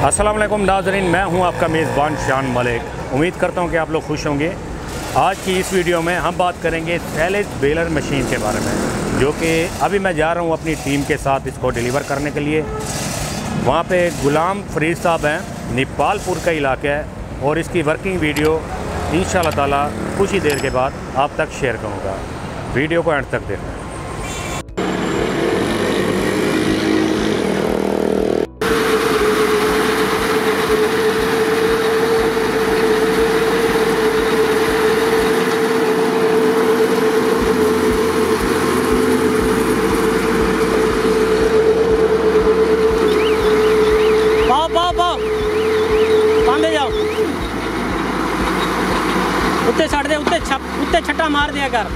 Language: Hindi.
अस्सलाम वालेकुम नाज़रीन, मैं हूं आपका मेज़बान शान मलिक। उम्मीद करता हूं कि आप लोग खुश होंगे। आज की इस वीडियो में हम बात करेंगे सैलेज बेलर मशीन के बारे में, जो कि अभी मैं जा रहा हूं अपनी टीम के साथ इसको डिलीवर करने के लिए। वहां पे गुलाम फरीद साहब हैं, नेपालपुर का इलाका है, और इसकी वर्किंग वीडियो इंशाअल्लाह ताला कुछ ही देर के बाद आप तक शेयर करूँगा। वीडियो को एंड तक देखना। उत्ते छड़ दे, उत्ते छट्टा मार दिया कर।